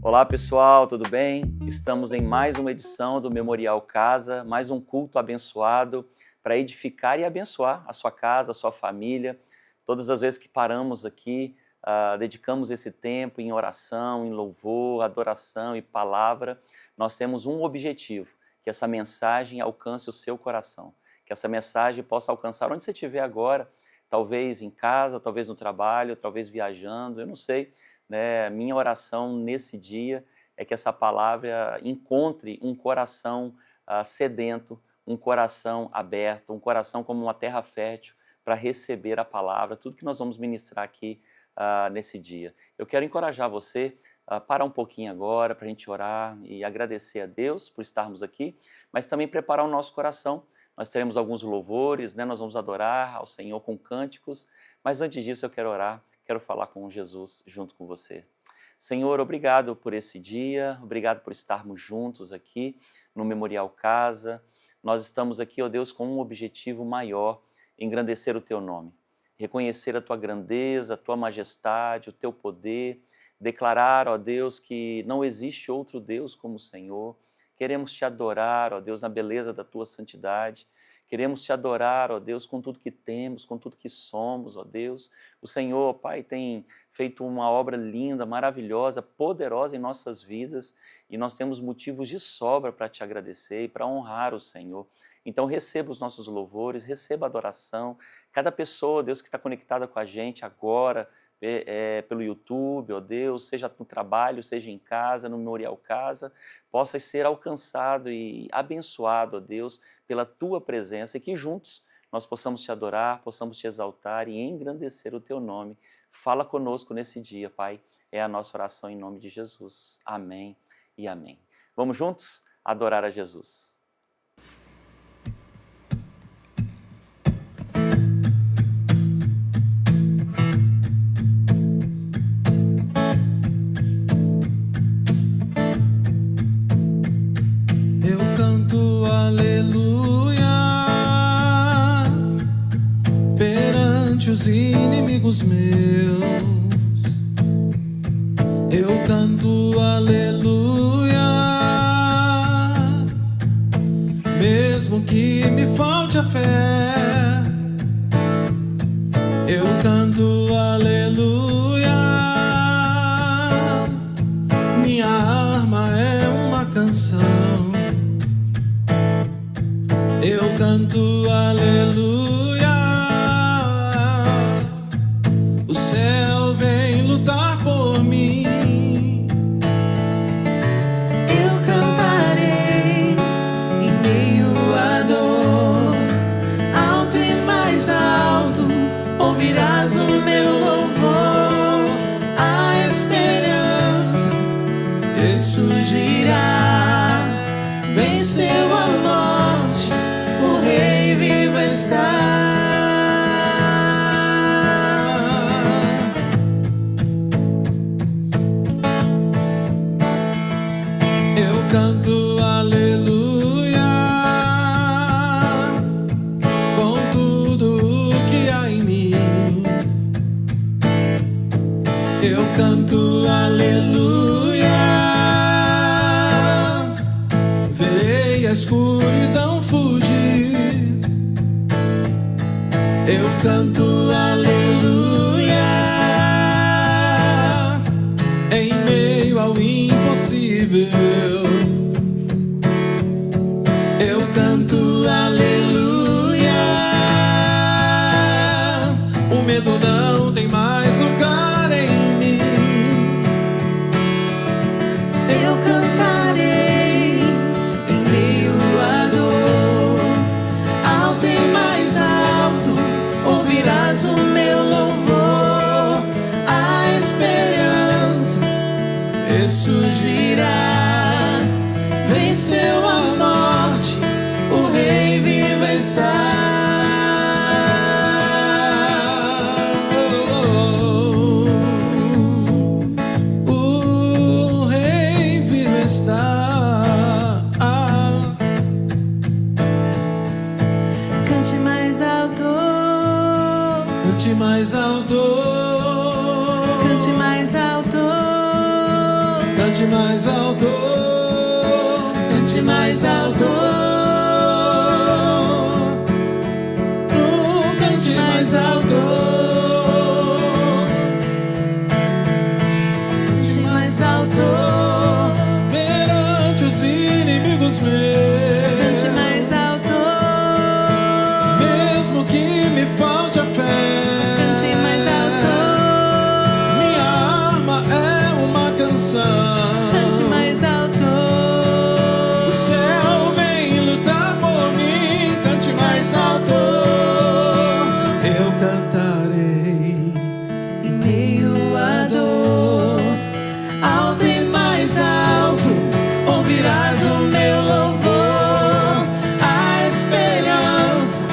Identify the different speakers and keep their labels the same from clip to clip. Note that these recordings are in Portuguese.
Speaker 1: Olá pessoal, tudo bem? Estamos em mais uma edição do Memorial Casa, mais um culto abençoado para edificar e abençoar a sua casa, a sua família. Todas as vezes que paramos aqui, dedicamos esse tempo em oração, em louvor, adoração e palavra, nós temos um objetivo, que essa mensagem alcance o seu coração, que essa mensagem possa alcançar onde você estiver agora, talvez em casa, talvez no trabalho, talvez viajando, eu não sei, né? Minha oração nesse dia é que essa palavra encontre um coração sedento, um coração aberto, um coração como uma terra fértil para receber a palavra, tudo que nós vamos ministrar aqui nesse dia. Eu quero encorajar você a parar um pouquinho agora para a gente orar e agradecer a Deus por estarmos aqui, mas também preparar o nosso coração. Nós teremos alguns louvores, né? Nós vamos adorar ao Senhor com cânticos, mas antes disso eu quero orar. Quero falar com Jesus junto com você. Senhor, obrigado por esse dia, obrigado por estarmos juntos aqui no Memorial Casa. Nós estamos aqui, ó Deus, com um objetivo maior, engrandecer o Teu nome, reconhecer a Tua grandeza, a Tua majestade, o Teu poder, declarar, ó Deus, que não existe outro Deus como o Senhor. Queremos Te adorar, ó Deus, na beleza da Tua santidade. Queremos Te adorar, ó Deus, com tudo que temos, com tudo que somos, ó Deus. O Senhor, Pai, tem feito uma obra linda, maravilhosa, poderosa em nossas vidas e nós temos motivos de sobra para Te agradecer e para honrar o Senhor. Então receba os nossos louvores, receba a adoração. Cada pessoa, Deus, que está conectada com a gente agora, pelo YouTube, ó Deus, seja no trabalho, seja em casa, no Memorial Casa, possa ser alcançado e abençoado, ó Deus, pela Tua presença e que juntos nós possamos Te adorar, possamos Te exaltar e engrandecer o Teu nome. Fala conosco nesse dia, Pai, é a nossa oração em nome de Jesus. Amém e amém. Vamos juntos adorar a Jesus.
Speaker 2: Os inimigos meus, eu canto aleluia, mesmo que me falte a fé, eu canto aleluia, minha arma é uma canção, eu canto aleluia. Lutar por mim,
Speaker 3: eu cantarei em meio à dor, alto e mais alto, ouvirás o meu louvor, a esperança ressurgirá, venceu a morte, o Rei vivo está.
Speaker 2: Canto aleluia, com tudo que há em mim. Eu canto aleluia, verei a escuridão fugir. Eu canto aleluia, em meio ao impossível. Eu canto aleluia, o medo não tem mais lugar em mim.
Speaker 3: Eu cantarei em meio à dor, alto e mais alto, ouvirás o meu louvor, a esperança ressurgirá, venceu a morte, o Rei vivo está. O Rei vivo está. Cante mais alto. Cante mais alto,
Speaker 4: cante mais alto,
Speaker 3: cante mais alto,
Speaker 4: cante mais alto,
Speaker 3: cante mais alto,
Speaker 4: cante mais alto,
Speaker 3: perante os inimigos meus.
Speaker 4: cante mais alto,
Speaker 3: Mesmo que me falte a fé,
Speaker 4: cante mais alto,
Speaker 3: minha arma é uma canção.
Speaker 4: cante mais alto,
Speaker 3: O céu vem lutar por mim, cante mais alto. Eu cantarei
Speaker 4: em meio à dor, alto e mais alto, ouvirás o meu louvor, a esperança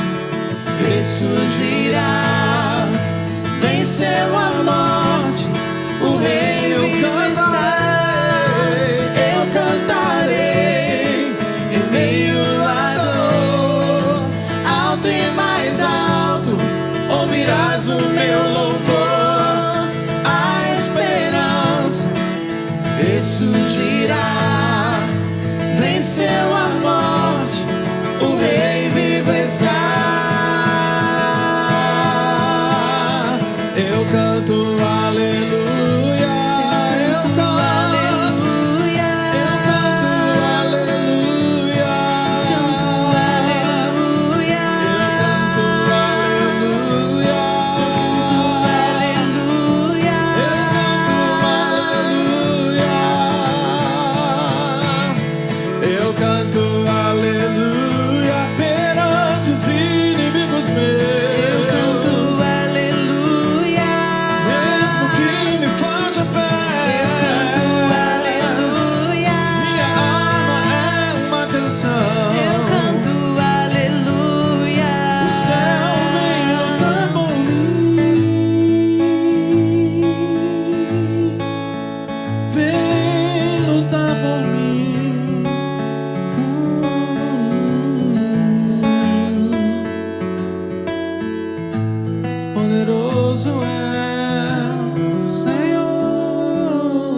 Speaker 4: ressurgirá, venceu a morte, o rei vivo está. Eu cantarei em meio à dor, alto e mais alto, ouvirás o meu louvor, a esperança ressurgirá, venceu a morte, o rei vivo está.
Speaker 3: Eu canto aleluia, eu canto
Speaker 4: Aleluia,
Speaker 3: aleluia,
Speaker 4: canto aleluia,
Speaker 3: eu canto aleluia perante os inimigos meus.
Speaker 4: eu canto aleluia,
Speaker 3: Mesmo que me falte a fé,
Speaker 4: eu canto aleluia,
Speaker 3: minha alma é uma canção.
Speaker 4: eu canto aleluia.
Speaker 3: O céu vem lutar por mim, vem lutar por mim. Poderoso é o Senhor.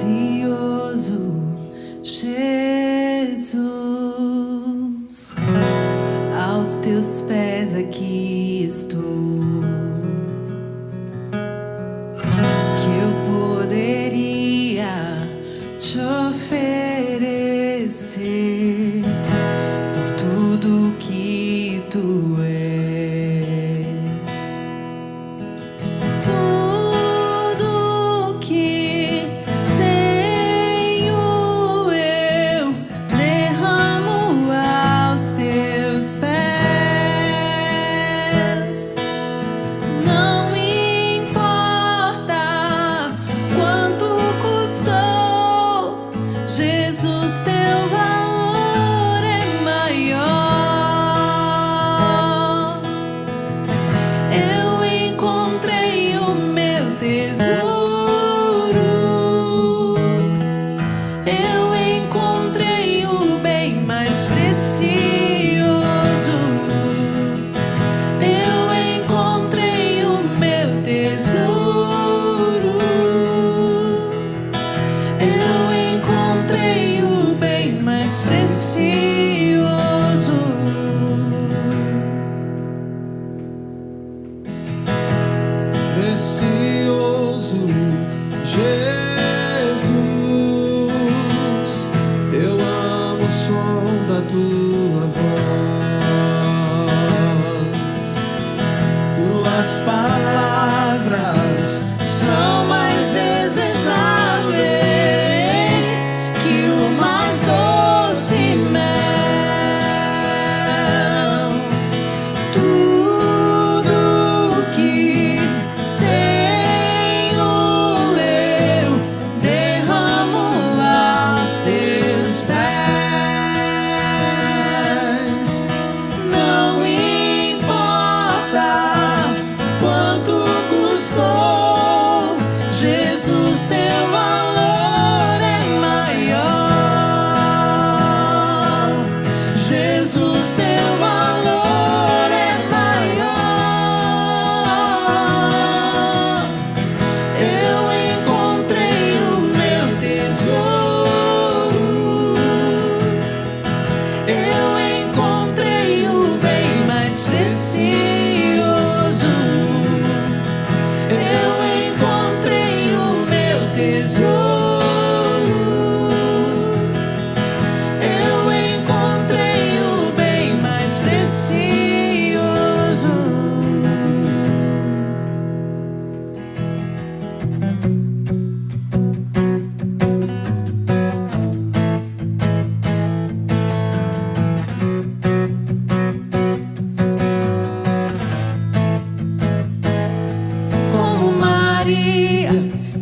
Speaker 4: Precioso Jesus, aos teus pés aqui estou. Que eu poderia te oferecer por tudo que tu és. Tudo que tenho eu derramo aos teus pés. Não importa quanto custou, Jesus, teu valor é maior. Eu encontrei o meu tesouro, eu encontrei o bem mais precioso. Eu encontrei o meu tesouro, eu encontrei o bem mais precioso.
Speaker 3: Precioso Jesus, eu amo o som da tua voz. Tuas palavras são mais desejáveis que o mais doce mel.
Speaker 4: Tudo que tenho eu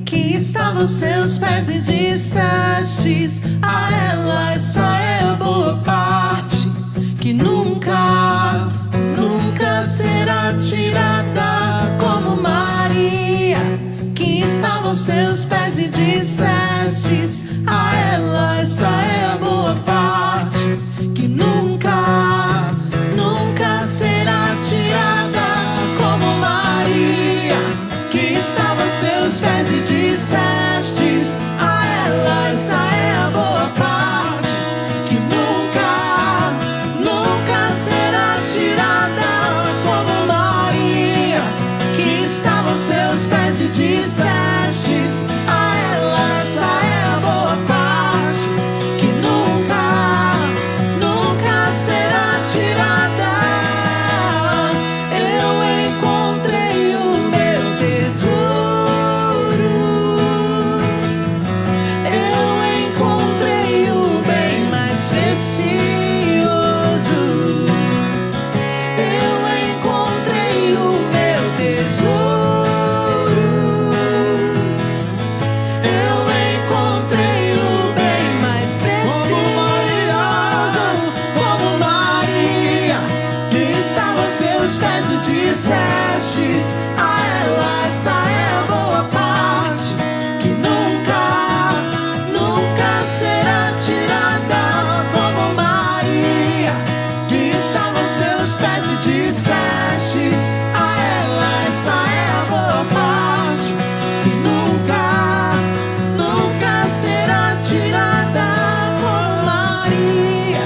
Speaker 4: que estava aos seus pés e dissestes a ela: essa é a boa parte, que nunca, nunca será tirada. Como Maria, que estava aos seus pés e dissestes a ela: essa é a boa parte, que nunca, nunca será tirada. Como Maria, que estava aos seus pés e dissestes a ela: essa é a boa parte, que nunca, nunca será tirada. Como Maria, que estava aos seus pés e dissestes a ela: essa é a boa parte, que nunca, nunca será tirada. Eu encontrei o meu tesouro, eu encontrei o bem mais precioso. Eu encontrei o meu tesouro, eu encontrei o bem mais precioso. Como Maria, que estava aos seus pés e dissestes a ela: essa é a boa parte, que nunca, nunca será tirada. Como Maria, que estava aos seus pés e dissestes a ela: essa é a boa parte, que nunca, nunca será tirada. Como Maria,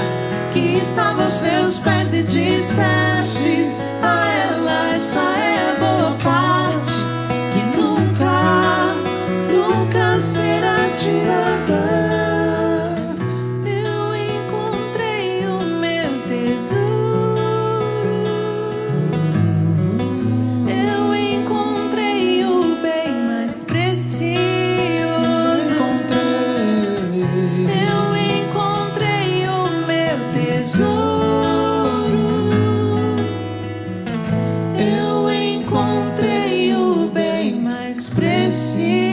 Speaker 4: que estava aos seus pés e dissestes a ela: essa é a boa parte, que nunca, nunca será tirada. Eu encontrei o meu tesouro, eu encontrei o bem mais precioso. Eu encontrei o meu tesouro, eu encontrei o bem mais precioso.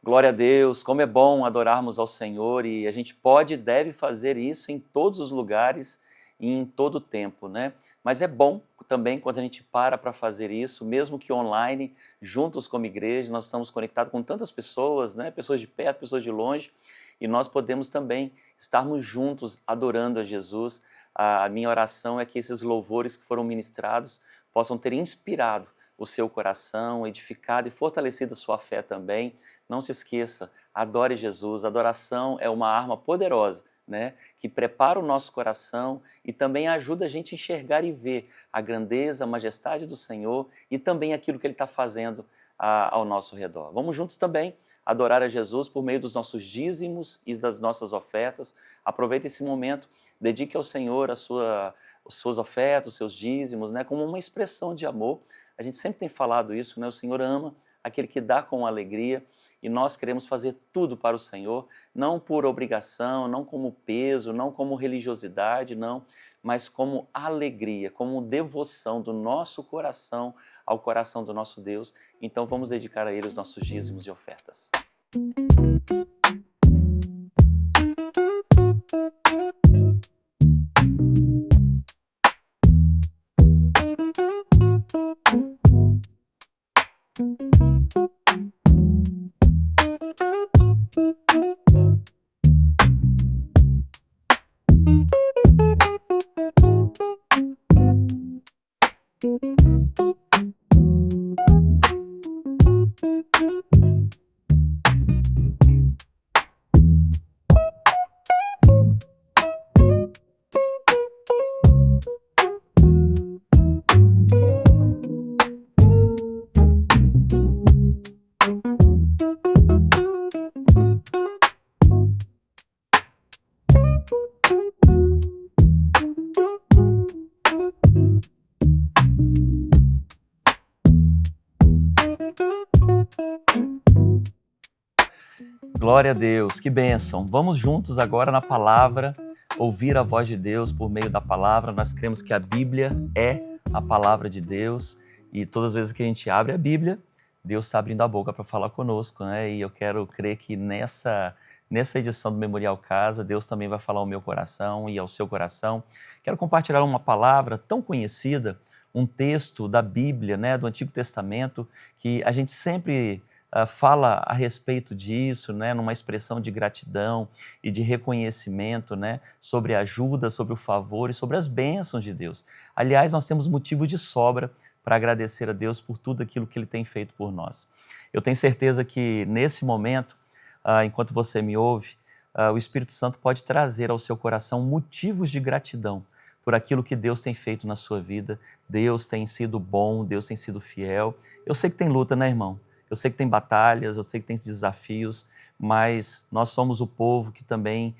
Speaker 1: Glória a Deus, como é bom adorarmos ao Senhor, e a gente pode e deve fazer isso em todos os lugares e em todo o tempo, né? Mas é bom também quando a gente para fazer isso, mesmo que online, juntos como igreja, nós estamos conectados com tantas pessoas, né? Pessoas de perto, pessoas de longe, e nós podemos também estarmos juntos adorando a Jesus. A minha oração é que esses louvores que foram ministrados possam ter inspirado o seu coração, edificado e fortalecido a sua fé também. Não se esqueça, adore Jesus. A adoração é uma arma poderosa, né, que prepara o nosso coração e também ajuda a gente a enxergar e ver a grandeza, a majestade do Senhor e também aquilo que Ele está fazendo ao nosso redor. Vamos juntos também adorar a Jesus por meio dos nossos dízimos e das nossas ofertas. Aproveite esse momento, dedique ao Senhor as suas ofertas, os seus dízimos, né, como uma expressão de amor. A gente sempre tem falado isso, né? O Senhor ama aquele que dá com alegria, e nós queremos fazer tudo para o Senhor, não por obrigação, não como peso, não como religiosidade, não, mas como alegria, como devoção do nosso coração ao coração do nosso Deus. Então vamos dedicar a Ele os nossos dízimos e ofertas. Glória a Deus, que bênção. Vamos juntos agora na palavra, ouvir a voz de Deus por meio da palavra. Nós cremos que a Bíblia é a palavra de Deus e todas as vezes que a gente abre a Bíblia, Deus está abrindo a boca para falar conosco, né? E eu quero crer que nessa edição do Memorial Casa, Deus também vai falar ao meu coração e ao seu coração. Quero compartilhar uma palavra tão conhecida, um texto da Bíblia, né, do Antigo Testamento, que a gente sempre fala a respeito disso, né, numa expressão de gratidão e de reconhecimento, né, sobre a ajuda, sobre o favor e sobre as bênçãos de Deus. Aliás, nós temos motivo de sobra para agradecer a Deus por tudo aquilo que Ele tem feito por nós. Eu tenho certeza que nesse momento, enquanto você me ouve, o Espírito Santo pode trazer ao seu coração motivos de gratidão por aquilo que Deus tem feito na sua vida. Deus tem sido bom, Deus tem sido fiel. Eu sei que tem luta, né, irmão? Eu sei que tem batalhas, eu sei que tem desafios, mas nós somos o povo que também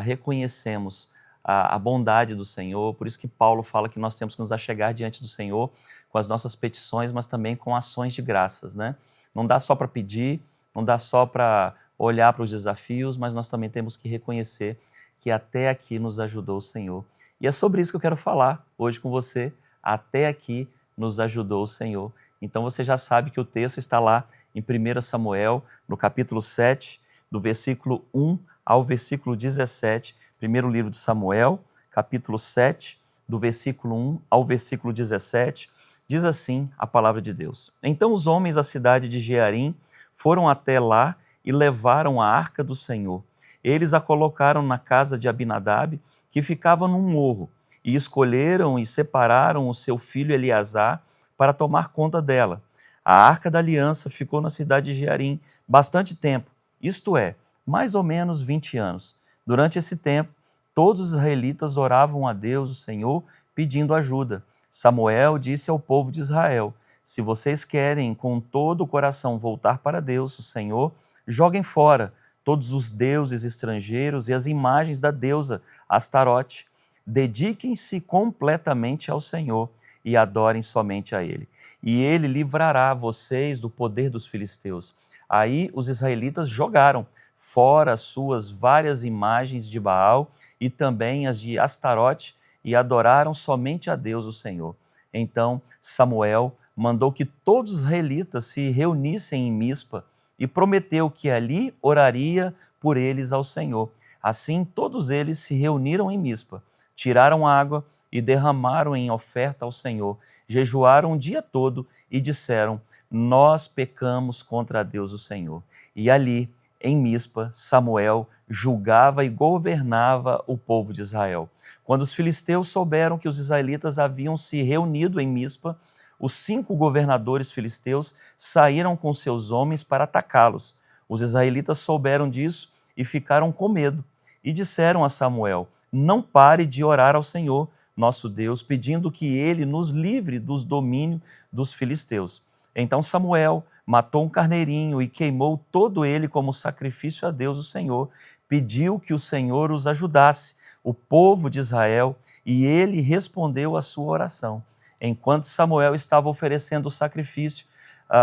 Speaker 1: reconhecemos a bondade do Senhor. Por isso que Paulo fala que nós temos que nos achegar diante do Senhor com as nossas petições, mas também com ações de graças, né? Não dá só para pedir, não dá só para olhar para os desafios, mas nós também temos que reconhecer que até aqui nos ajudou o Senhor. E é sobre isso que eu quero falar hoje com você. Até aqui nos ajudou o Senhor. Então você já sabe que o texto está lá em 1 Samuel, no capítulo 7, do versículo 1 ao versículo 17. Primeiro livro de Samuel, capítulo 7, do versículo 1 ao versículo 17. Diz assim a palavra de Deus. Então os homens da cidade de Jearim foram até lá e levaram a arca do Senhor. Eles a colocaram na casa de Abinadab, que ficava num morro, e escolheram e separaram o seu filho Eleazar para tomar conta dela. A arca da aliança ficou na cidade de Jearim bastante tempo, isto é, mais ou menos 20 anos. Durante esse tempo, todos os israelitas oravam a Deus, o Senhor, pedindo ajuda. Samuel disse ao povo de Israel: se vocês querem com todo o coração voltar para Deus, o Senhor, joguem fora todos os deuses estrangeiros e as imagens da deusa Astarote. Dediquem-se completamente ao Senhor e adorem somente a Ele. E Ele livrará vocês do poder dos filisteus. Aí os israelitas jogaram fora as suas várias imagens de Baal e também as de Astarote e adoraram somente a Deus, o Senhor. Então Samuel mandou que todos os israelitas se reunissem em Mispa e prometeu que ali oraria por eles ao Senhor. Assim, todos eles se reuniram em Mispa, tiraram água e derramaram em oferta ao Senhor, jejuaram o dia todo e disseram: nós pecamos contra Deus o Senhor. E ali, em Mispa, Samuel julgava e governava o povo de Israel. Quando os filisteus souberam que os israelitas haviam se reunido em Mispa, os 5 governadores filisteus saíram com seus homens para atacá-los. Os israelitas souberam disso e ficaram com medo e disseram a Samuel: não pare de orar ao Senhor, nosso Deus, pedindo que Ele nos livre do domínio dos filisteus. Então Samuel matou um carneirinho e queimou todo ele como sacrifício a Deus, o Senhor. Pediu que o Senhor os ajudasse, o povo de Israel, e ele respondeu à sua oração. Enquanto Samuel estava oferecendo o sacrifício,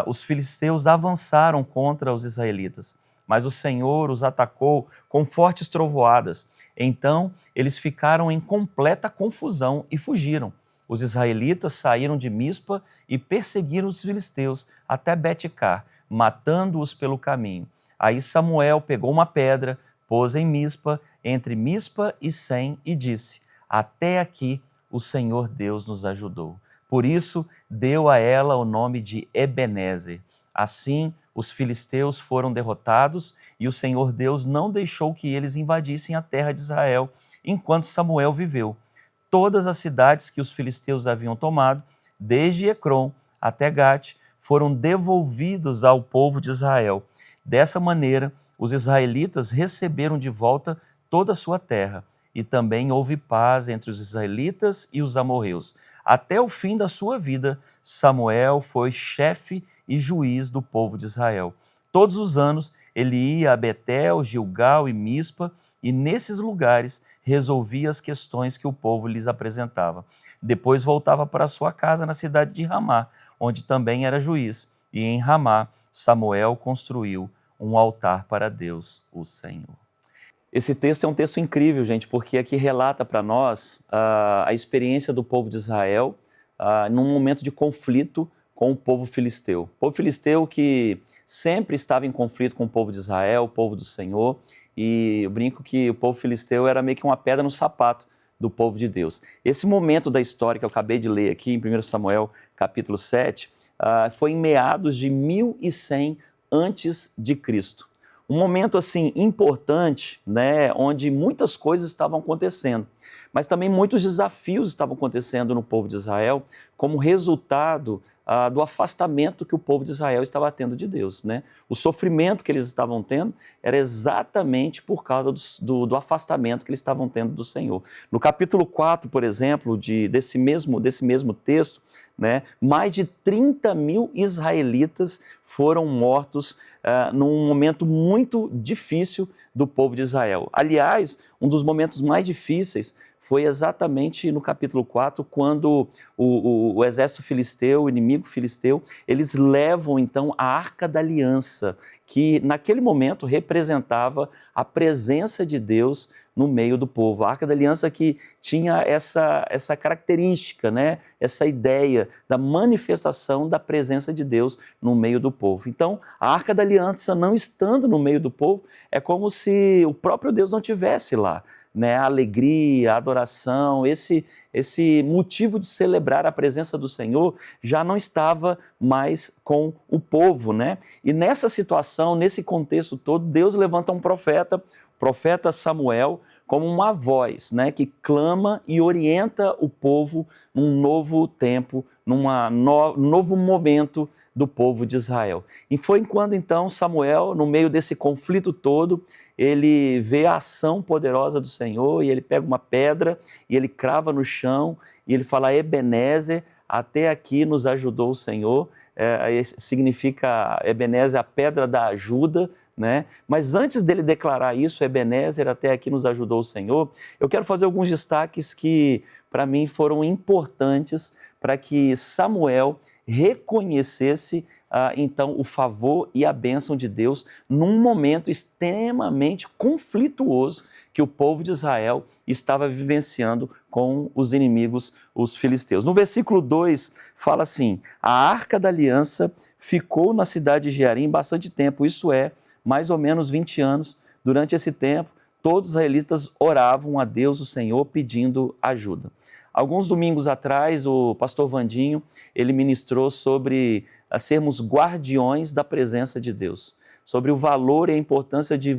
Speaker 1: os filisteus avançaram contra os israelitas, mas o Senhor os atacou com fortes trovoadas. Então eles ficaram em completa confusão e fugiram. Os israelitas saíram de Mispa e perseguiram os filisteus até Bet-car, matando-os pelo caminho. Aí Samuel pegou uma pedra, pôs em Mispa, entre Mispa e Sem, e disse: até aqui o Senhor Deus nos ajudou. Por isso deu a ela o nome de Ebenezer. Assim os filisteus foram derrotados e o Senhor Deus não deixou que eles invadissem a terra de Israel enquanto Samuel viveu. Todas as cidades que os filisteus haviam tomado, desde Ecrom até Gate, foram devolvidos ao povo de Israel. Dessa maneira, os israelitas receberam de volta toda a sua terra, e também houve paz entre os israelitas e os amorreus. Até o fim da sua vida, Samuel foi chefe e juiz do povo de Israel. Todos os anos ele ia a Betel, Gilgal e Mispa, e nesses lugares resolvia as questões que o povo lhes apresentava. Depois voltava para sua casa na cidade de Ramá, onde também era juiz. E em Ramá, Samuel construiu um altar para Deus, o Senhor. Esse texto é um texto incrível, gente, porque aqui relata para nós a experiência do povo de Israel num momento de conflito com o povo filisteu. O povo filisteu que sempre estava em conflito com o povo de Israel, o povo do Senhor, e eu brinco que o povo filisteu era meio que uma pedra no sapato do povo de Deus. Esse momento da história que eu acabei de ler aqui em 1 Samuel capítulo 7, foi em meados de 1100 antes de Cristo. Um momento assim importante, né, onde muitas coisas estavam acontecendo, mas também muitos desafios estavam acontecendo no povo de Israel como resultado do afastamento que o povo de Israel estava tendo de Deus, né? O sofrimento que eles estavam tendo era exatamente por causa do afastamento que eles estavam tendo do Senhor. No capítulo 4, por exemplo, desse mesmo texto, né, mais de 30 mil israelitas foram mortos num momento muito difícil do povo de Israel. Aliás, um dos momentos mais difíceis foi exatamente no capítulo 4, quando o exército filisteu, o inimigo filisteu, eles levam então a Arca da Aliança, que naquele momento representava a presença de Deus no meio do povo. A Arca da Aliança que tinha essa característica, né? Essa ideia da manifestação da presença de Deus no meio do povo. Então, a Arca da Aliança não estando no meio do povo, é como se o próprio Deus não estivesse lá. Né, a alegria, a adoração, esse motivo de celebrar a presença do Senhor já não estava mais com o povo, né? E nessa situação, nesse contexto todo, Deus levanta um profeta, o profeta Samuel, como uma voz, né, que clama e orienta o povo num novo tempo, num novo momento do povo de Israel. E foi quando então Samuel, no meio desse conflito todo, ele vê a ação poderosa do Senhor e ele pega uma pedra e ele crava no chão e ele fala: Ebenezer, até aqui nos ajudou o Senhor. Significa Ebenezer, a pedra da ajuda, né? Mas antes dele declarar isso, Ebenezer, até aqui nos ajudou o Senhor, eu quero fazer alguns destaques que para mim foram importantes para que Samuel reconhecesse então o favor e a bênção de Deus num momento extremamente conflituoso que o povo de Israel estava vivenciando com os inimigos, os filisteus. No versículo 2 fala assim: a Arca da Aliança ficou na cidade de Jearim bastante tempo, isso é, mais ou menos 20 anos. Durante esse tempo, todos os israelitas oravam a Deus, o Senhor, pedindo ajuda. Alguns domingos atrás, o pastor Vandinho, ele ministrou sobre sermos guardiões da presença de Deus, sobre o valor e a importância de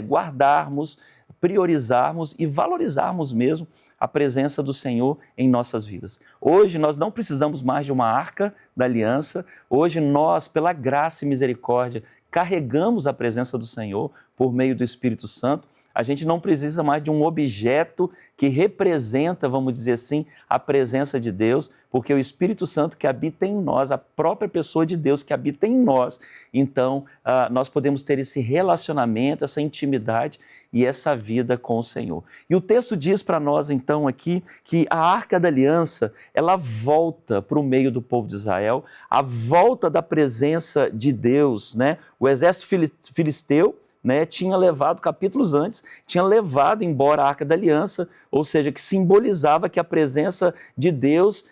Speaker 1: guardarmos, priorizarmos e valorizarmos mesmo a presença do Senhor em nossas vidas. Hoje nós não precisamos mais de uma Arca da Aliança, hoje nós, pela graça e misericórdia, carregamos a presença do Senhor por meio do Espírito Santo. A gente não precisa mais de um objeto que representa, vamos dizer assim, a presença de Deus, porque o Espírito Santo que habita em nós, a própria pessoa de Deus que habita em nós, então nós podemos ter esse relacionamento, essa intimidade e essa vida com o Senhor. E o texto diz para nós então aqui que a Arca da Aliança, ela volta para o meio do povo de Israel, a volta da presença de Deus, né? O exército filisteu, né, tinha levado, capítulos antes, tinha levado embora a Arca da Aliança, ou seja, que simbolizava que a presença de Deus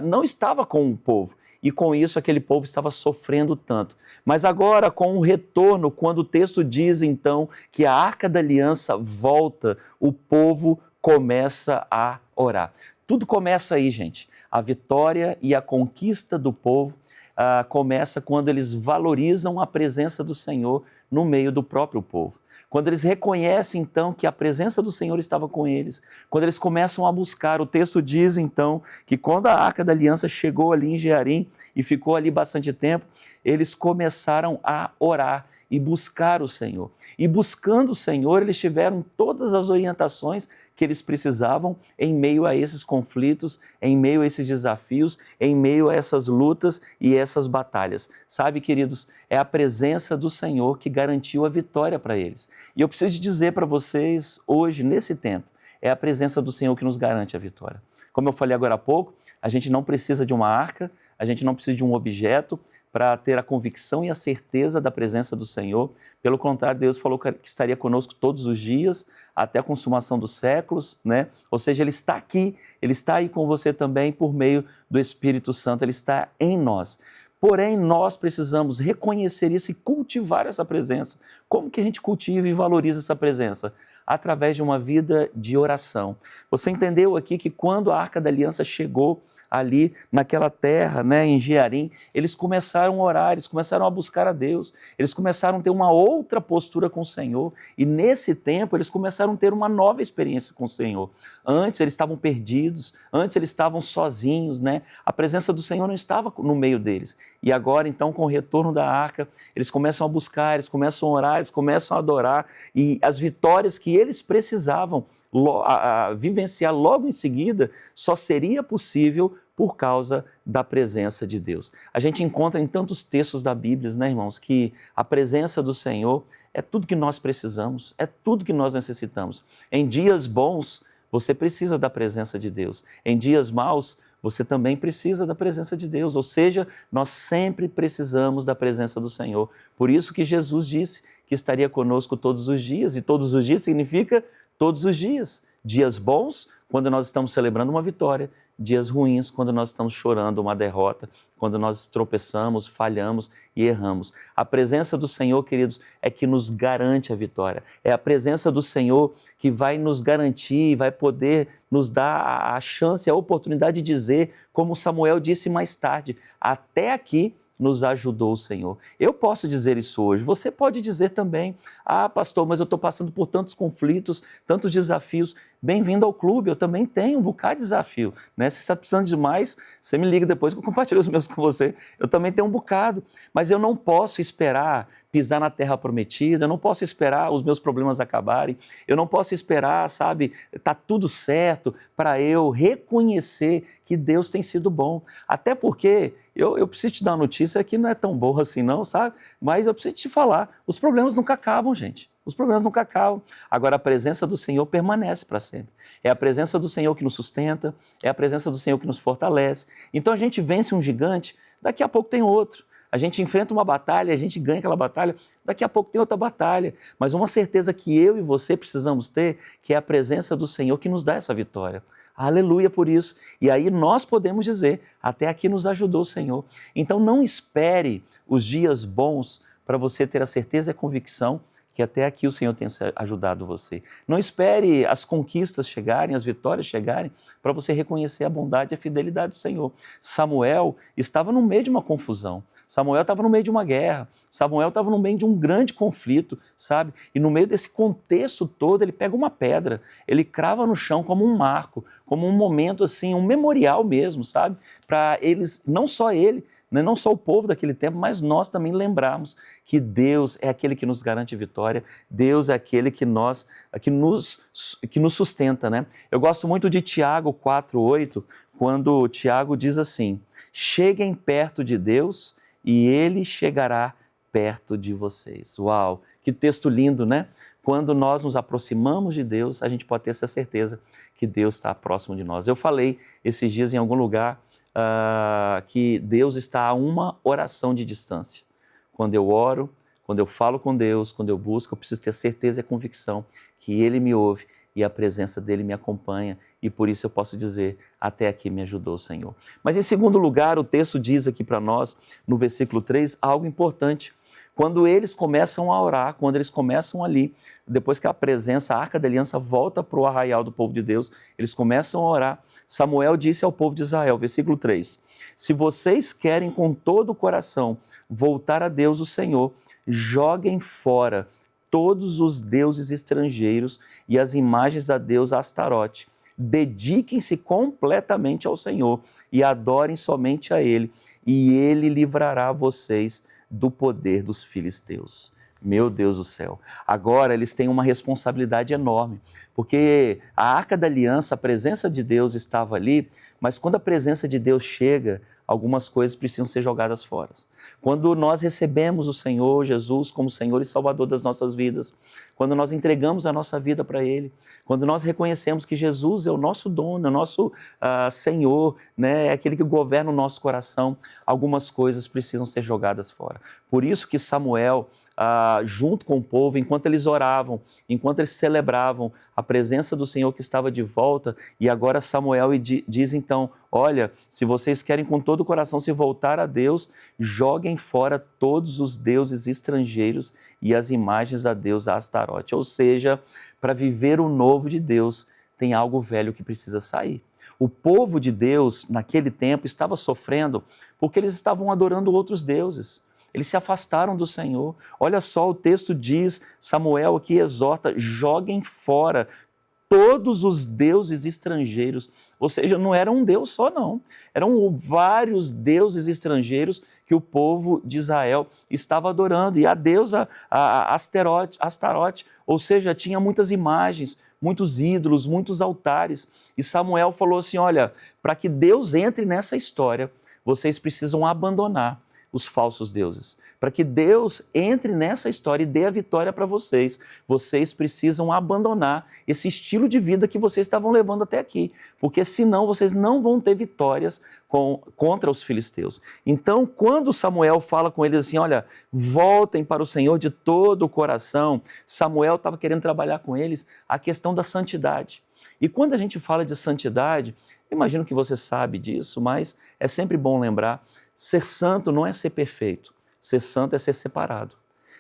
Speaker 1: não estava com o povo. E com isso aquele povo estava sofrendo tanto. Mas agora, com o retorno, quando o texto diz então que a Arca da Aliança volta, o povo começa a orar. Tudo começa aí, gente. A vitória e a conquista do povo começa quando eles valorizam a presença do Senhor no meio do próprio povo. Quando eles reconhecem, então, que a presença do Senhor estava com eles, quando eles começam a buscar, o texto diz, então, que quando a Arca da Aliança chegou ali em Jearim e ficou ali bastante tempo, eles começaram a orar e buscar o Senhor. E buscando o Senhor, eles tiveram todas as orientações que eles precisavam em meio a esses conflitos, em meio a esses desafios, em meio a essas lutas e essas batalhas. Sabe, queridos, é a presença do Senhor que garantiu a vitória para eles. E eu preciso dizer para vocês hoje, nesse tempo, é a presença do Senhor que nos garante a vitória. Como eu falei agora há pouco, a gente não precisa de uma arca, a gente não precisa de um objeto, para ter a convicção e a certeza da presença do Senhor. Pelo contrário, Deus falou que estaria conosco todos os dias, até a consumação dos séculos, né? Ou seja, Ele está aqui, Ele está aí com você também por meio do Espírito Santo, Ele está em nós. Porém, nós precisamos reconhecer isso e cultivar essa presença. Como que a gente cultiva e valoriza essa presença? Através de uma vida de oração. Você entendeu aqui que quando a Arca da Aliança chegou ali naquela terra, né, em Jearim, eles começaram a orar, eles começaram a buscar a Deus, eles começaram a ter uma outra postura com o Senhor, e nesse tempo eles começaram a ter uma nova experiência com o Senhor. Antes eles estavam perdidos, antes eles estavam sozinhos, né? A presença do Senhor não estava no meio deles. E agora, então, com o retorno da arca, eles começam a buscar, eles começam a orar, eles começam a adorar, e as vitórias que eles precisavam vivenciar logo em seguida só seria possível por causa da presença de Deus. A gente encontra em tantos textos da Bíblia, né, irmãos, que a presença do Senhor é tudo que nós precisamos, é tudo que nós necessitamos. Em dias bons, você precisa da presença de Deus. Em dias maus, você também precisa da presença de Deus, ou seja, nós sempre precisamos da presença do Senhor. Por isso que Jesus disse que estaria conosco todos os dias, e todos os dias significa todos os dias. Dias bons, quando nós estamos celebrando uma vitória, dias ruins, quando nós estamos chorando uma derrota, quando nós tropeçamos, falhamos e erramos. A presença do Senhor, queridos, é que nos garante a vitória. É a presença do Senhor que vai nos garantir, vai poder nos dar a chance, a oportunidade de dizer, como Samuel disse mais tarde, até aqui nos ajudou o Senhor. Eu posso dizer isso hoje, você pode dizer também, pastor, mas eu estou passando por tantos conflitos, tantos desafios. Bem-vindo ao clube, eu também tenho um bocado de desafio, né? Se você está precisando de mais, você me liga depois que eu compartilho os meus com você. Eu também tenho um bocado, mas eu não posso esperar pisar na terra prometida, eu não posso esperar os meus problemas acabarem, eu não posso esperar, sabe, tá tudo certo para eu reconhecer que Deus tem sido bom. Até porque eu preciso te dar uma notícia que não é tão boa assim não, sabe? Mas eu preciso te falar, os problemas nunca acabam, gente. Os problemas nunca acabam. Agora, a presença do Senhor permanece para sempre. É a presença do Senhor que nos sustenta, é a presença do Senhor que nos fortalece. Então, a gente vence um gigante, daqui a pouco tem outro. A gente enfrenta uma batalha, a gente ganha aquela batalha, daqui a pouco tem outra batalha. Mas uma certeza que eu e você precisamos ter, que é a presença do Senhor que nos dá essa vitória. Aleluia por isso. E aí nós podemos dizer, até aqui nos ajudou o Senhor. Então, não espere os dias bons para você ter a certeza e a convicção que até aqui o Senhor tem ajudado você. Não espere as conquistas chegarem, as vitórias chegarem, para você reconhecer a bondade e a fidelidade do Senhor. Samuel estava no meio de uma confusão. Samuel estava no meio de uma guerra. Samuel estava no meio de um grande conflito, sabe? E no meio desse contexto todo, ele pega uma pedra, ele crava no chão como um marco, como um momento assim, um memorial mesmo, sabe? Para eles, não só ele, não só o povo daquele tempo, mas nós também lembrarmos que Deus é aquele que nos garante vitória, Deus é aquele que nos sustenta, né? Eu gosto muito de Tiago 4:8, quando Tiago diz assim, cheguem perto de Deus e Ele chegará perto de vocês. Uau, que texto lindo, né? Quando nós nos aproximamos de Deus, a gente pode ter essa certeza que Deus está próximo de nós. Eu falei esses dias em algum lugar que Deus está a uma oração de distância. Quando eu oro, quando eu falo com Deus, quando eu busco, eu preciso ter certeza e convicção que Ele me ouve e a presença dEle me acompanha, e por isso eu posso dizer, até aqui me ajudou o Senhor. Mas em segundo lugar, o texto diz aqui para nós, no versículo 3, algo importante. Quando eles começam a orar, quando eles começam ali, depois que a presença, a Arca da Aliança volta para o arraial do povo de Deus, eles começam a orar. Samuel disse ao povo de Israel, versículo 3, se vocês querem com todo o coração voltar a Deus o Senhor, joguem fora todos os deuses estrangeiros e as imagens a Deus Astarote. Dediquem-se completamente ao Senhor e adorem somente a Ele, e Ele livrará vocês do poder dos filisteus. Meu Deus do céu. Agora eles têm uma responsabilidade enorme, porque a Arca da Aliança, a presença de Deus estava ali, mas quando a presença de Deus chega, algumas coisas precisam ser jogadas fora. Quando nós recebemos o Senhor Jesus como Senhor e Salvador das nossas vidas, quando nós entregamos a nossa vida para Ele, quando nós reconhecemos que Jesus é o nosso dono, é o nosso Senhor, né? É aquele que governa o nosso coração, algumas coisas precisam ser jogadas fora. Por isso que Samuel, junto com o povo, enquanto eles oravam, enquanto eles celebravam a presença do Senhor que estava de volta, e agora Samuel diz então, olha, se vocês querem com todo o coração se voltar a Deus, joguem fora todos os deuses estrangeiros e as imagens da deusa Astarote. Ou seja, para viver o novo de Deus, tem algo velho que precisa sair. O povo de Deus, naquele tempo, estava sofrendo porque eles estavam adorando outros deuses. Eles se afastaram do Senhor. Olha só, o texto diz, Samuel aqui exorta, joguem fora todos os deuses estrangeiros. Ou seja, não era um Deus só não, eram vários deuses estrangeiros que o povo de Israel estava adorando. E a deusa Astarote, ou seja, tinha muitas imagens, muitos ídolos, muitos altares. E Samuel falou assim, olha, para que Deus entre nessa história, vocês precisam abandonar os falsos deuses. Para que Deus entre nessa história e dê a vitória para vocês, vocês precisam abandonar esse estilo de vida que vocês estavam levando até aqui, porque senão vocês não vão ter vitórias contra os filisteus. Então, quando Samuel fala com eles assim, olha, voltem para o Senhor de todo o coração, Samuel estava querendo trabalhar com eles a questão da santidade. E quando a gente fala de santidade, imagino que você sabe disso, mas é sempre bom lembrar, ser santo não é ser perfeito. Ser santo é ser separado.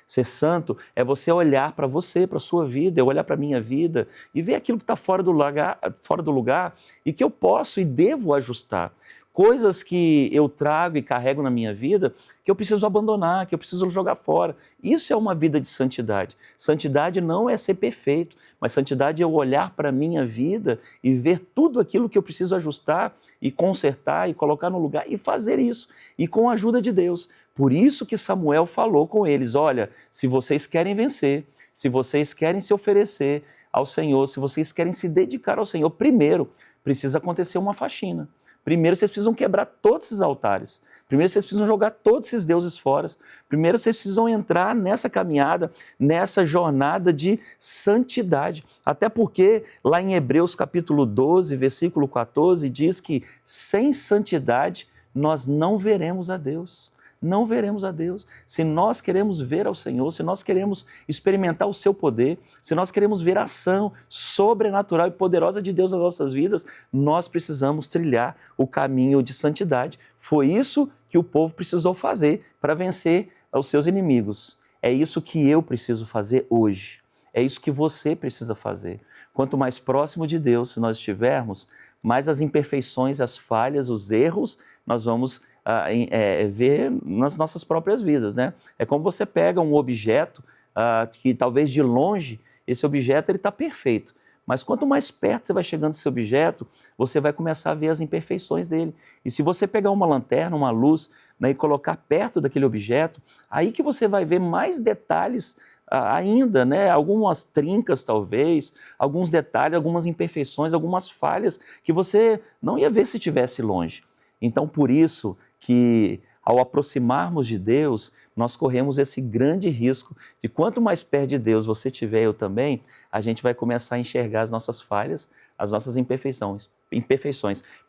Speaker 1: Ser santo é você olhar para você, para a sua vida, eu olhar para a minha vida e ver aquilo que está fora do lugar e que eu posso e devo ajustar. Coisas que eu trago e carrego na minha vida que eu preciso abandonar, que eu preciso jogar fora. Isso é uma vida de santidade. Santidade não é ser perfeito, mas santidade é eu olhar para a minha vida e ver tudo aquilo que eu preciso ajustar e consertar e colocar no lugar e fazer isso. E com a ajuda de Deus. Por isso que Samuel falou com eles, olha, se vocês querem vencer, se vocês querem se oferecer ao Senhor, se vocês querem se dedicar ao Senhor, primeiro precisa acontecer uma faxina. Primeiro vocês precisam quebrar todos esses altares. Primeiro vocês precisam jogar todos esses deuses fora. Primeiro vocês precisam entrar nessa caminhada, nessa jornada de santidade. Até porque lá em Hebreus capítulo 12, versículo 14, diz que sem santidade nós não veremos a Deus. Não veremos a Deus. Se nós queremos ver ao Senhor, se nós queremos experimentar o seu poder, se nós queremos ver a ação sobrenatural e poderosa de Deus nas nossas vidas, nós precisamos trilhar o caminho de santidade. Foi isso que o povo precisou fazer para vencer os seus inimigos. É isso que eu preciso fazer hoje. É isso que você precisa fazer. Quanto mais próximo de Deus nós estivermos, mais as imperfeições, as falhas, os erros, nós vamos ver nas nossas próprias vidas, né? É como você pega um objeto que talvez de longe esse objeto está perfeito, mas quanto mais perto você vai chegando desse objeto, você vai começar a ver as imperfeições dele. E se você pegar uma lanterna, uma luz, né, e colocar perto daquele objeto, aí que você vai ver mais detalhes ainda, né? Algumas trincas talvez, alguns detalhes, algumas imperfeições, algumas falhas que você não ia ver se estivesse longe. Então, por isso que ao aproximarmos de Deus, nós corremos esse grande risco de quanto mais perto de Deus você tiver, eu também, a gente vai começar a enxergar as nossas falhas, as nossas imperfeições.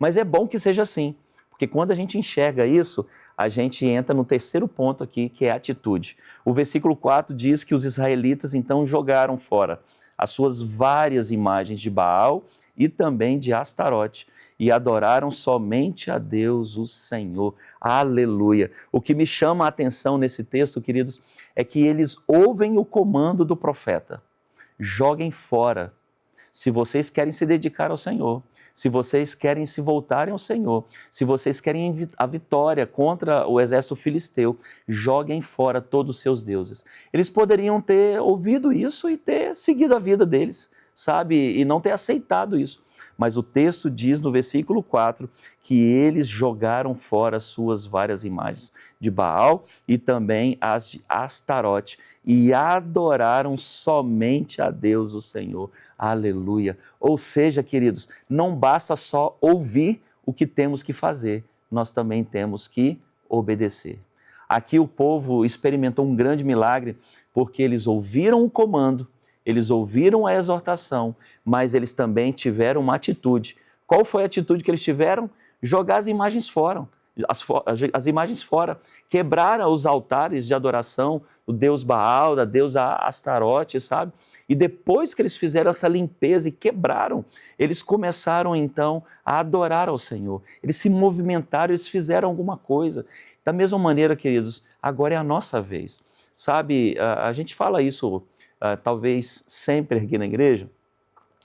Speaker 1: Mas é bom que seja assim, porque quando a gente enxerga isso, a gente entra no terceiro ponto aqui, que é a atitude. O versículo 4 diz que os israelitas então jogaram fora as suas várias imagens de Baal e também de Astarote, e adoraram somente a Deus, o Senhor. Aleluia! O que me chama a atenção nesse texto, queridos, é que eles ouvem o comando do profeta. Joguem fora. Se vocês querem se dedicar ao Senhor, se vocês querem se voltarem ao Senhor, se vocês querem a vitória contra o exército filisteu, joguem fora todos os seus deuses. Eles poderiam ter ouvido isso e ter seguido a vida deles, sabe? E não ter aceitado isso. Mas o texto diz no versículo 4 que eles jogaram fora suas várias imagens de Baal e também as de Astarote e adoraram somente a Deus, o Senhor. Aleluia! Ou seja, queridos, não basta só ouvir o que temos que fazer, nós também temos que obedecer. Aqui o povo experimentou um grande milagre porque eles ouviram o comando eles ouviram a exortação, mas eles também tiveram uma atitude. Qual foi a atitude que eles tiveram? Jogar as imagens fora. As imagens fora, quebraram os altares de adoração do deus Baal, da deusa Astarote, sabe? E depois que eles fizeram essa limpeza e quebraram, eles começaram então a adorar ao Senhor. Eles se movimentaram, eles fizeram alguma coisa. Da mesma maneira, queridos, agora é a nossa vez. Sabe, a gente fala isso talvez sempre aqui na igreja,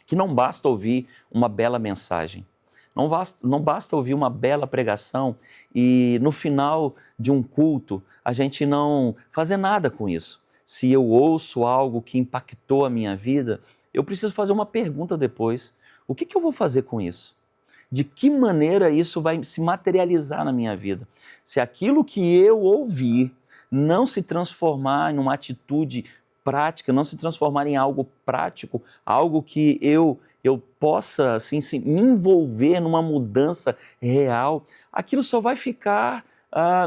Speaker 1: que não basta ouvir uma bela mensagem. Não basta ouvir uma bela pregação e no final de um culto a gente não fazer nada com isso. Se eu ouço algo que impactou a minha vida, eu preciso fazer uma pergunta depois. O que eu vou fazer com isso? De que maneira isso vai se materializar na minha vida? Se aquilo que eu ouvir não se transformar em uma atitude prática, não se transformar em algo prático, algo que eu possa assim, me envolver numa mudança real, aquilo só vai ficar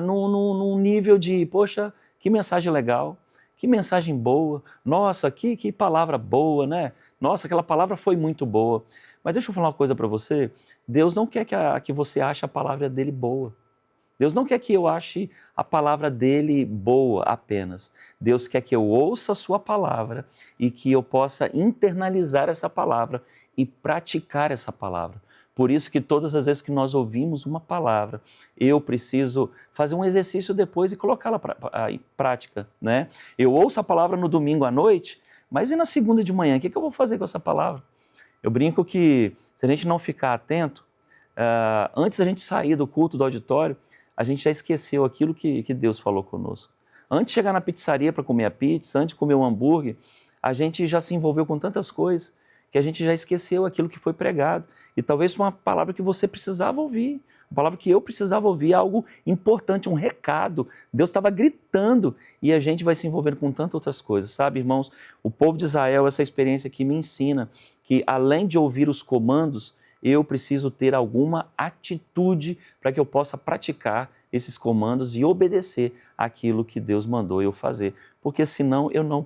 Speaker 1: num nível de, poxa, que mensagem legal, que mensagem boa, nossa, que palavra boa, né? Nossa, aquela palavra foi muito boa. Mas deixa eu falar uma coisa para você, Deus não quer que você ache a palavra dele boa. Deus não quer que eu ache a palavra dele boa apenas. Deus quer que eu ouça a sua palavra e que eu possa internalizar essa palavra e praticar essa palavra. Por isso que todas as vezes que nós ouvimos uma palavra, eu preciso fazer um exercício depois e colocá-la em prática, né? Eu ouço a palavra no domingo à noite, mas e na segunda de manhã? O que eu vou fazer com essa palavra? Eu brinco que se a gente não ficar atento, antes da gente sair do culto do auditório, a gente já esqueceu aquilo que Deus falou conosco. Antes de chegar na pizzaria para comer a pizza, antes de comer o hambúrguer, a gente já se envolveu com tantas coisas que a gente já esqueceu aquilo que foi pregado. E talvez uma palavra que você precisava ouvir, uma palavra que eu precisava ouvir, algo importante, um recado. Deus estava gritando e a gente vai se envolvendo com tantas outras coisas, sabe, irmãos? O povo de Israel, essa experiência que me ensina que além de ouvir os comandos, eu preciso ter alguma atitude para que eu possa praticar esses comandos e obedecer aquilo que Deus mandou eu fazer. Porque senão eu não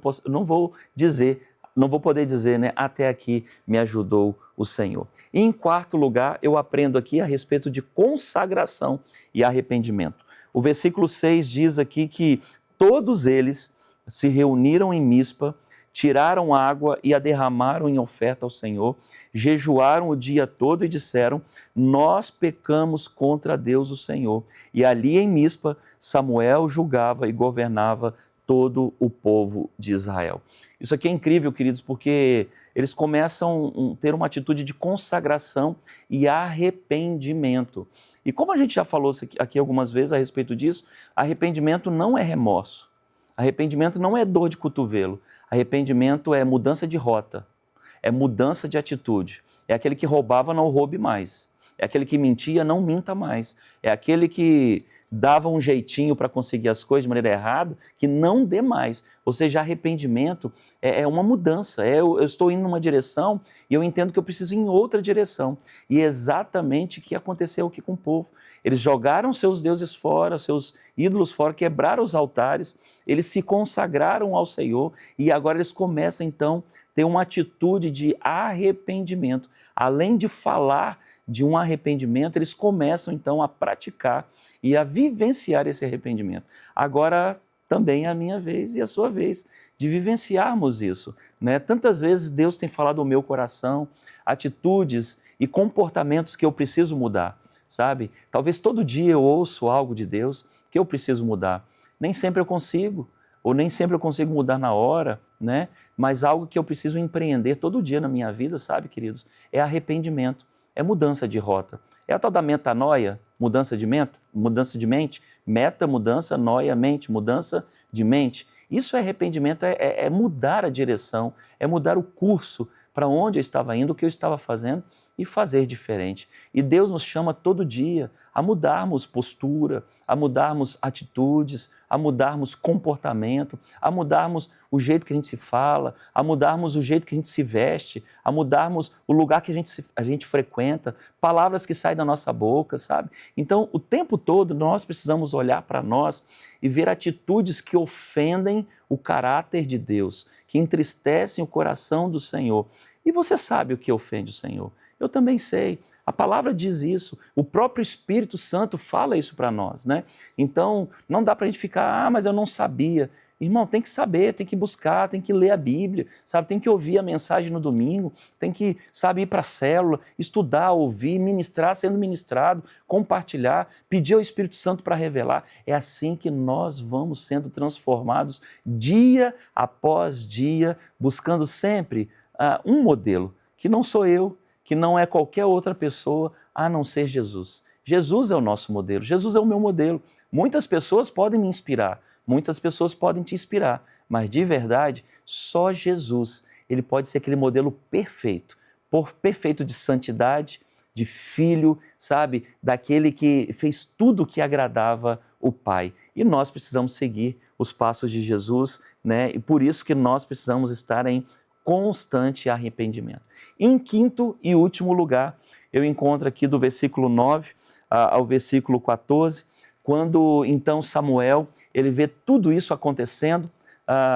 Speaker 1: vou poder dizer, né, até aqui me ajudou o Senhor. E em quarto lugar, eu aprendo aqui a respeito de consagração e arrependimento. O versículo 6 diz aqui que todos eles se reuniram em Mispa, tiraram água e a derramaram em oferta ao Senhor, jejuaram o dia todo e disseram: nós pecamos contra Deus o Senhor. E ali em Mispa, Samuel julgava e governava todo o povo de Israel. Isso aqui é incrível, queridos, porque eles começam a ter uma atitude de consagração e arrependimento. E como a gente já falou aqui algumas vezes a respeito disso, arrependimento não é remorso. Arrependimento não é dor de cotovelo. Arrependimento é mudança de rota, é mudança de atitude. É aquele que roubava, não roube mais. É aquele que mentia, não minta mais. É aquele que dava um jeitinho para conseguir as coisas de maneira errada, que não dê mais. Ou seja, arrependimento é uma mudança. Eu estou indo numa direção e eu entendo que eu preciso ir em outra direção. E é exatamente o que aconteceu aqui com o povo. Eles jogaram seus deuses fora, seus ídolos fora, quebraram os altares, eles se consagraram ao Senhor e agora eles começam então a ter uma atitude de arrependimento. Além de falar de um arrependimento, eles começam então a praticar e a vivenciar esse arrependimento. Agora também é a minha vez e a sua vez de vivenciarmos isso, né? Tantas vezes Deus tem falado ao meu coração, atitudes e comportamentos que eu preciso mudar. Sabe? Talvez todo dia eu ouço algo de Deus que eu preciso mudar. Nem sempre eu consigo, ou nem sempre eu consigo mudar na hora, né? Mas algo que eu preciso empreender todo dia na minha vida, sabe, queridos? É arrependimento, é mudança de rota. É a tal da metanoia, mudança de mente, meta, mudança, noia, mente, mudança de mente. Isso é arrependimento, é mudar a direção, é mudar o curso para onde eu estava indo, o que eu estava fazendo e fazer diferente. E Deus nos chama todo dia a mudarmos postura, a mudarmos atitudes, a mudarmos comportamento, a mudarmos o jeito que a gente se fala, a mudarmos o jeito que a gente se veste, a mudarmos o lugar que a gente frequenta, palavras que saem da nossa boca, sabe? Então, o tempo todo nós precisamos olhar para nós e ver atitudes que ofendem o caráter de Deus, que entristecem o coração do Senhor. E você sabe o que ofende o Senhor. Eu também sei. A palavra diz isso. O próprio Espírito Santo fala isso para nós, né? Então, não dá para a gente ficar, mas eu não sabia. Irmão, tem que saber, tem que buscar, tem que ler a Bíblia, sabe? Tem que ouvir a mensagem no domingo, tem que, sabe, ir para a célula, estudar, ouvir, ministrar, sendo ministrado, compartilhar, pedir ao Espírito Santo para revelar. É assim que nós vamos sendo transformados dia após dia, buscando sempre um modelo, que não sou eu, que não é qualquer outra pessoa, a não ser Jesus. Jesus é o nosso modelo, Jesus é o meu modelo. Muitas pessoas podem me inspirar, muitas pessoas podem te inspirar, mas de verdade, só Jesus, ele pode ser aquele modelo perfeito, perfeito de santidade, de filho, sabe? Daquele que fez tudo o que agradava o Pai. E nós precisamos seguir os passos de Jesus, né? E por isso que nós precisamos estar em constante arrependimento. Em quinto e último lugar, eu encontro aqui do versículo 9 ao versículo 14, quando então Samuel, ele vê tudo isso acontecendo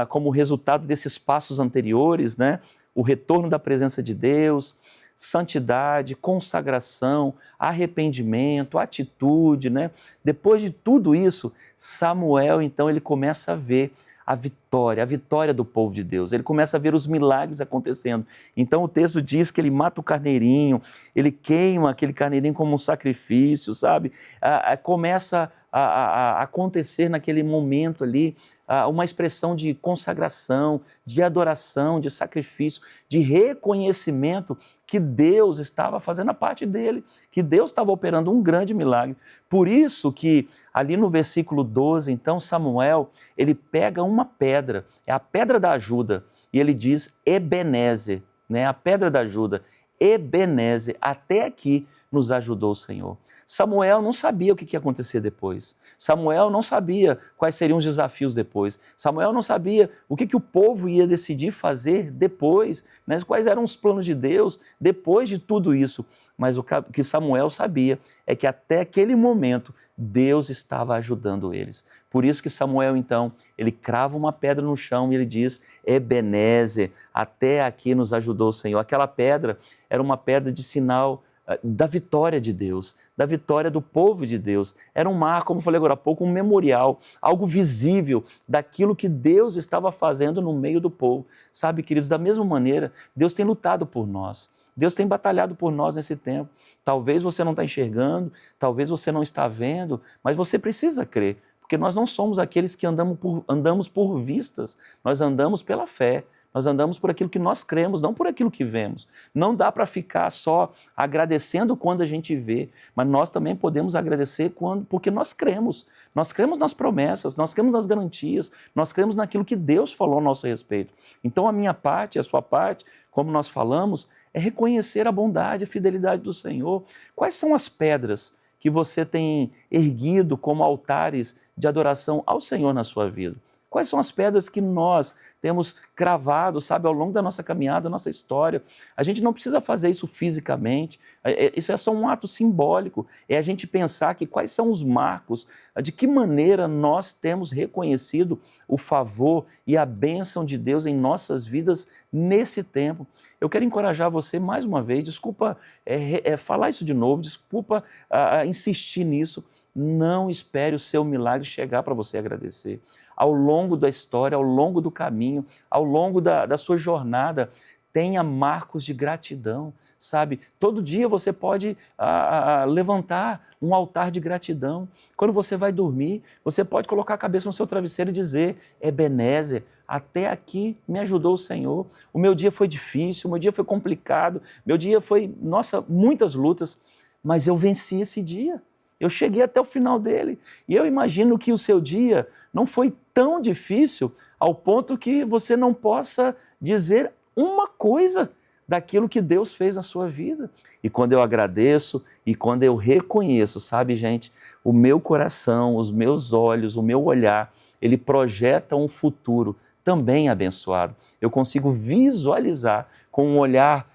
Speaker 1: como resultado desses passos anteriores, né? O retorno da presença de Deus, santidade, consagração, arrependimento, atitude, né? Depois de tudo isso, Samuel, então, ele começa a ver a vitória do povo de Deus. Ele começa a ver os milagres acontecendo. Então o texto diz que ele mata o carneirinho, ele queima aquele carneirinho como um sacrifício, sabe? Começa a acontecer naquele momento ali uma expressão de consagração, de adoração, de sacrifício, de reconhecimento que Deus estava fazendo a parte dele, que Deus estava operando um grande milagre. Por isso que ali no versículo 12, então Samuel, ele pega uma pedra, é a pedra da ajuda, e ele diz Ebenezer, né? A pedra da ajuda, Ebenezer, até aqui nos ajudou o Senhor. Samuel não sabia o que ia acontecer depois. Samuel não sabia quais seriam os desafios depois. Samuel não sabia o que o povo ia decidir fazer depois, né? Quais eram os planos de Deus depois de tudo isso. Mas o que Samuel sabia é que até aquele momento Deus estava ajudando eles. Por isso que Samuel, então, ele crava uma pedra no chão e ele diz, Ebenezer, até aqui nos ajudou o Senhor. Aquela pedra era uma pedra de sinal da vitória de Deus, da vitória do povo de Deus. Era um marco, como eu falei agora há pouco, um memorial, algo visível daquilo que Deus estava fazendo no meio do povo. Sabe, queridos, da mesma maneira, Deus tem lutado por nós. Deus tem batalhado por nós nesse tempo. Talvez você não está enxergando, talvez você não está vendo, mas você precisa crer, porque nós não somos aqueles que andamos por vistas, nós andamos pela fé. Nós andamos por aquilo que nós cremos, não por aquilo que vemos. Não dá para ficar só agradecendo quando a gente vê, mas nós também podemos agradecer porque nós cremos. Nós cremos nas promessas, nós cremos nas garantias, nós cremos naquilo que Deus falou a nosso respeito. Então a minha parte, a sua parte, como nós falamos, é reconhecer a bondade, a fidelidade do Senhor. Quais são as pedras que você tem erguido como altares de adoração ao Senhor na sua vida? Quais são as pedras que nós temos cravado, sabe, ao longo da nossa caminhada, da nossa história? A gente não precisa fazer isso fisicamente, isso é só um ato simbólico, é a gente pensar que quais são os marcos, de que maneira nós temos reconhecido o favor e a bênção de Deus em nossas vidas nesse tempo. Eu quero encorajar você mais uma vez, desculpa falar isso de novo, desculpa insistir nisso, não espere o seu milagre chegar para você agradecer. Ao longo da história, ao longo do caminho, ao longo da sua jornada, tenha marcos de gratidão, sabe? Todo dia você pode levantar um altar de gratidão. Quando você vai dormir, você pode colocar a cabeça no seu travesseiro e dizer, Ebenezer, até aqui me ajudou o Senhor. O meu dia foi difícil, o meu dia foi complicado, meu dia foi, nossa, muitas lutas, mas eu venci esse dia. Eu cheguei até o final dele. E eu imagino que o seu dia não foi tão difícil ao ponto que você não possa dizer uma coisa daquilo que Deus fez na sua vida. E quando eu agradeço e quando eu reconheço, sabe, gente, o meu coração, os meus olhos, o meu olhar, ele projeta um futuro também abençoado. Eu consigo visualizar com um olhar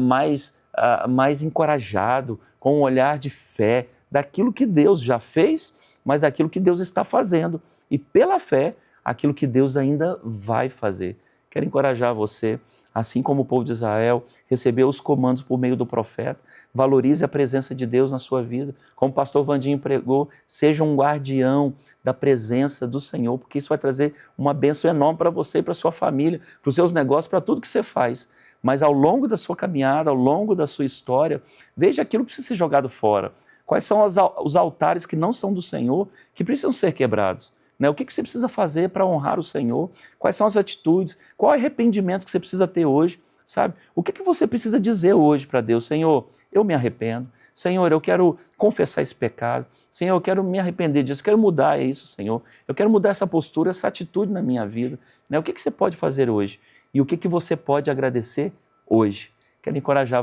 Speaker 1: mais encorajado, com um olhar de fé, daquilo que Deus já fez, mas daquilo que Deus está fazendo. E pela fé, aquilo que Deus ainda vai fazer. Quero encorajar você, assim como o povo de Israel recebeu os comandos por meio do profeta. Valorize a presença de Deus na sua vida. Como o pastor Vandinho pregou, seja um guardião da presença do Senhor, porque isso vai trazer uma bênção enorme para você, para a sua família, para os seus negócios, para tudo que você faz. Mas ao longo da sua caminhada, ao longo da sua história, veja aquilo que precisa ser jogado fora. Quais são os altares que não são do Senhor, que precisam ser quebrados? O que você precisa fazer para honrar o Senhor? Quais são as atitudes? Qual é o arrependimento que você precisa ter hoje? Sabe? O que você precisa dizer hoje para Deus? Senhor, eu me arrependo. Senhor, eu quero confessar esse pecado. Senhor, eu quero me arrepender disso. Eu quero mudar isso, Senhor. Eu quero mudar essa postura, essa atitude na minha vida. O que você pode fazer hoje? E o que você pode agradecer hoje? Quero encorajar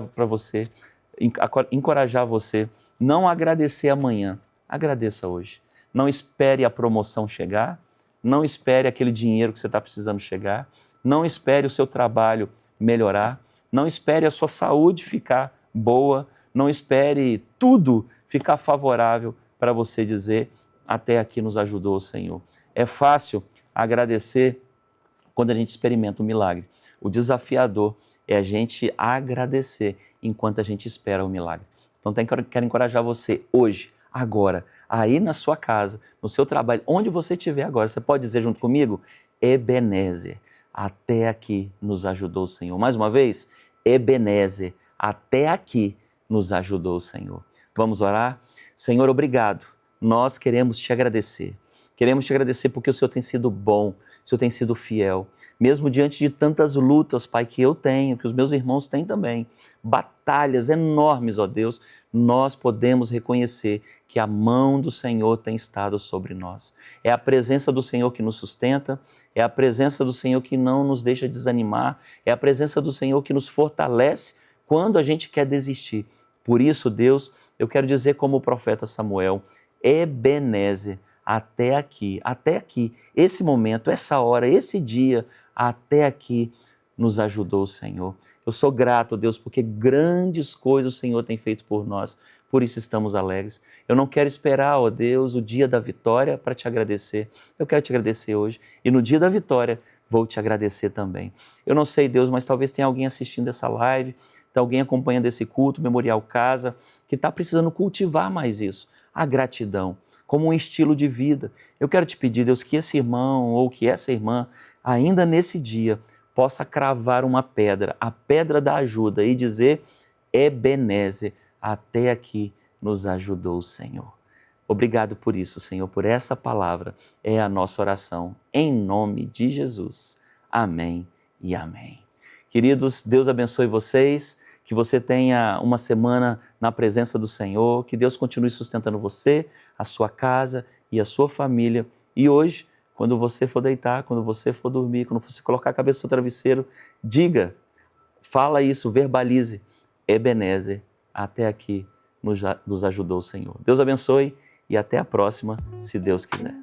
Speaker 1: você, não agradecer amanhã. Agradeça hoje. Não espere a promoção chegar. Não espere aquele dinheiro que você está precisando chegar. Não espere o seu trabalho melhorar. Não espere a sua saúde ficar boa. Não espere tudo ficar favorável para você dizer: até aqui nos ajudou o Senhor. É fácil agradecer quando a gente experimenta um milagre. O desafiador é a gente agradecer enquanto a gente espera o milagre. Então quero encorajar você hoje, agora, aí na sua casa, no seu trabalho, onde você estiver agora, você pode dizer junto comigo: Ebenezer, até aqui nos ajudou o Senhor. Mais uma vez, Ebenezer, até aqui nos ajudou o Senhor. Vamos orar? Senhor, obrigado. Nós queremos te agradecer. Queremos te agradecer porque o Senhor tem sido bom, o Senhor tem sido fiel. Mesmo diante de tantas lutas, Pai, que eu tenho, que os meus irmãos têm também, batalhas enormes, ó Deus, nós podemos reconhecer que a mão do Senhor tem estado sobre nós. É a presença do Senhor que nos sustenta, é a presença do Senhor que não nos deixa desanimar, é a presença do Senhor que nos fortalece quando a gente quer desistir. Por isso, Deus, eu quero dizer como o profeta Samuel: Ebenezer, até aqui, esse momento, essa hora, esse dia, até aqui nos ajudou o Senhor. Eu sou grato, Deus, porque grandes coisas o Senhor tem feito por nós, por isso estamos alegres. Eu não quero esperar, ó Deus, o dia da vitória para te agradecer. Eu quero te agradecer hoje e no dia da vitória vou te agradecer também. Eu não sei, Deus, mas talvez tenha alguém assistindo essa live, tem alguém acompanhando esse culto, Memorial Casa, que está precisando cultivar mais isso, a gratidão, como um estilo de vida. Eu quero te pedir, Deus, que esse irmão ou que essa irmã, ainda nesse dia, possa cravar uma pedra, a pedra da ajuda, e dizer: Ebenezer, até aqui nos ajudou o Senhor. Obrigado por isso, Senhor, por essa palavra. É a nossa oração, em nome de Jesus. Amém e amém. Queridos, Deus abençoe vocês, que você tenha uma semana na presença do Senhor, que Deus continue sustentando você, a sua casa e a sua família. E hoje, quando você for deitar, quando você for dormir, quando você colocar a cabeça no travesseiro, diga, fala isso, verbalize: Ebenezer, até aqui nos ajudou o Senhor. Deus abençoe e até a próxima, se Deus quiser.